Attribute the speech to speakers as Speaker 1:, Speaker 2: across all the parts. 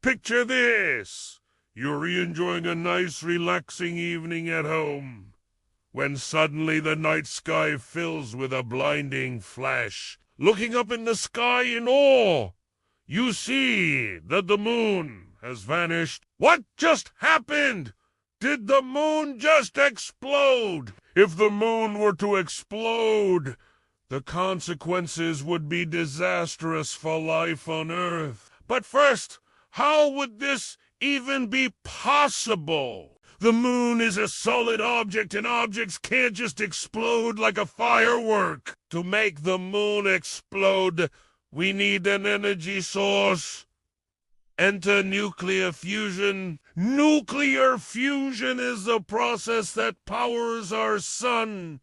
Speaker 1: Picture this. You're enjoying a nice, relaxing evening at home, when suddenly the night sky fills with a blinding flash. Looking up in the sky in awe, you see that the moon has vanished. What just happened? Did the moon just explode? If the moon were to explode, the consequences would be disastrous for life on Earth. But first, how would this even be possible? The moon is a solid object, and objects can't just explode like a firework. To make the moon explode, we need an energy source. Enter nuclear fusion. Nuclear fusion is the process that powers our sun.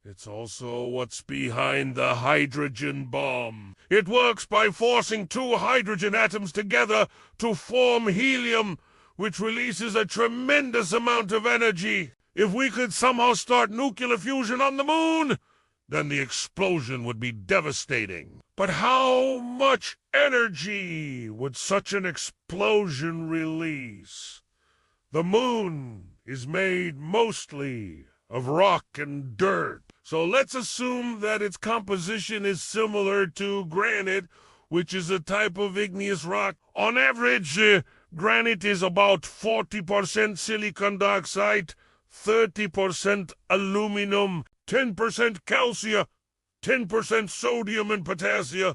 Speaker 1: It's also what's behind the hydrogen bomb. It works by forcing two hydrogen atoms together to form helium, which releases a tremendous amount of energy. If we could somehow start nuclear fusion on the moon, then the explosion would be devastating. But how much energy would such an explosion release? The moon is made mostly of rock and dirt. So let's assume that its composition is similar to granite, which is a type of igneous rock. On average, granite is about 40% silicon dioxide, 30% aluminum, 10% calcium, 10% sodium and potassium,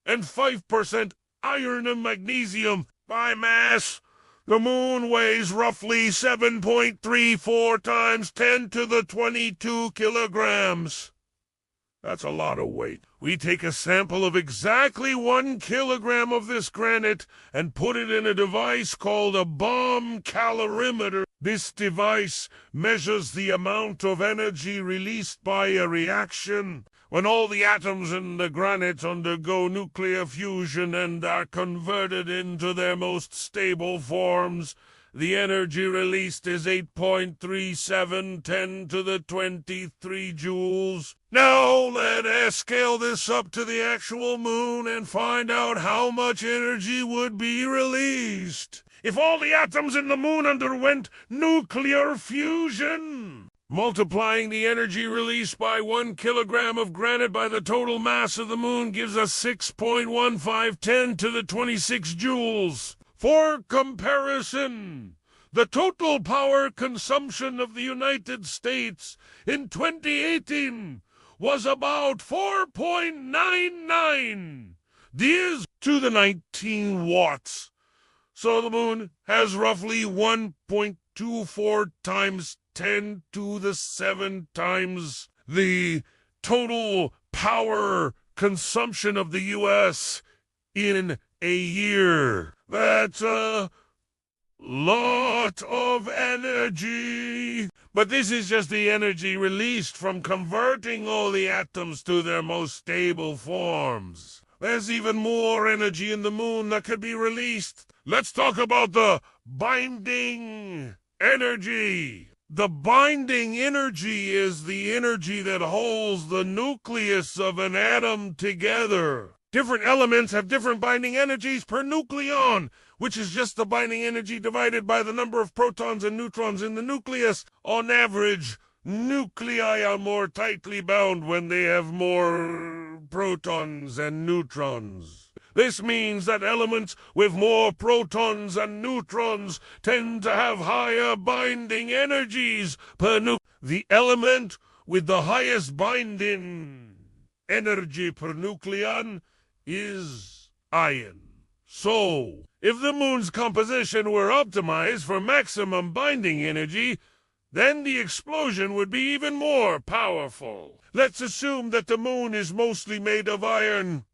Speaker 1: and 5% iron and magnesium. By mass, the moon weighs roughly 7.34 times 10 to the 22 kilograms. That's a lot of weight. We take a sample of exactly 1 kilogram of this granite and put it in a device called a bomb calorimeter. This device measures the amount of energy released by a reaction. When all the atoms in the granite undergo nuclear fusion and are converted into their most stable forms, the energy released is 8.37 10 to the 23 joules. Now let us scale this up to the actual moon and find out how much energy would be released if all the atoms in the moon underwent nuclear fusion. Multiplying the energy released by 1 kilogram of granite by the total mass of the moon gives us 6.15 10 to the 26 joules. For comparison, the total power consumption of the United States in 2018 was about 4.99 Ds to the 19 watts. So the moon has roughly 1.24 times 10 to the 7 times the total power consumption of the U.S. in a year. That's a lot of energy. But this is just the energy released from converting all the atoms to their most stable forms. There's even more energy in the moon that could be released. Let's talk about the binding energy. The binding energy is the energy that holds the nucleus of an atom together. Different elements have different binding energies per nucleon, which is just the binding energy divided by the number of protons and neutrons in the nucleus. On average, nuclei are more tightly bound when they have more protons and neutrons. This means that elements with more protons and neutrons tend to have higher binding energies per nucleon. The element with the highest binding energy per nucleon is iron. So, if the moon's composition were optimized for maximum binding energy, then the explosion would be even more powerful. Let's assume that the moon is mostly made of iron.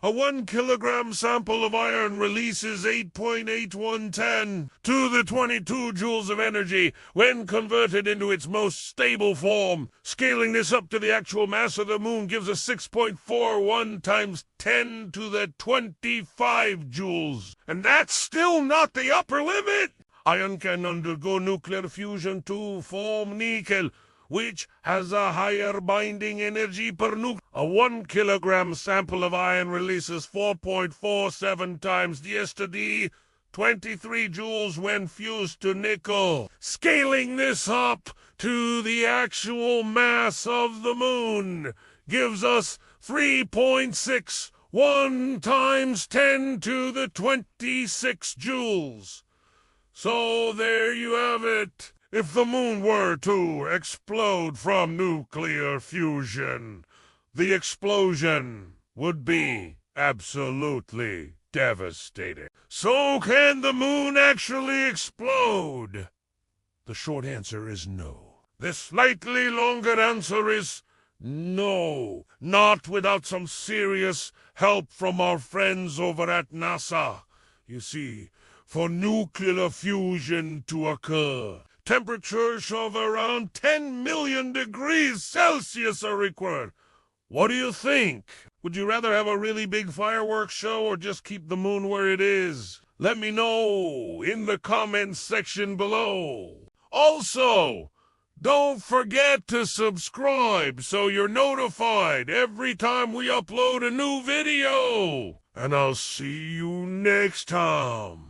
Speaker 1: A 1 kilogram sample of iron releases 8.8110 to the 22 joules of energy when converted into its most stable form. Scaling this up to the actual mass of the moon gives us 6.41 times 10 to the 25 joules. And that's still not the upper limit. Iron can undergo nuclear fusion to form nickel, which has a higher binding energy per nucleon. A 1 kilogram sample of iron releases 4.47 times the S to D 23 joules when fused to nickel. Scaling this up to the actual mass of the moon gives us 3.61 times 10 to the 26 joules. So there you have it. If the moon were to explode from nuclear fusion, the explosion would be absolutely devastating. So can the moon actually explode? The short answer is no. The slightly longer answer is no. Not without some serious help from our friends over at NASA. You see, for nuclear fusion to occur, temperatures of around 10 million degrees Celsius are required. What do you think? Would you rather have a really big fireworks show or just keep the moon where it is? Let me know in the comments section below. Also, don't forget to subscribe so you're notified every time we upload a new video. And I'll see you next time.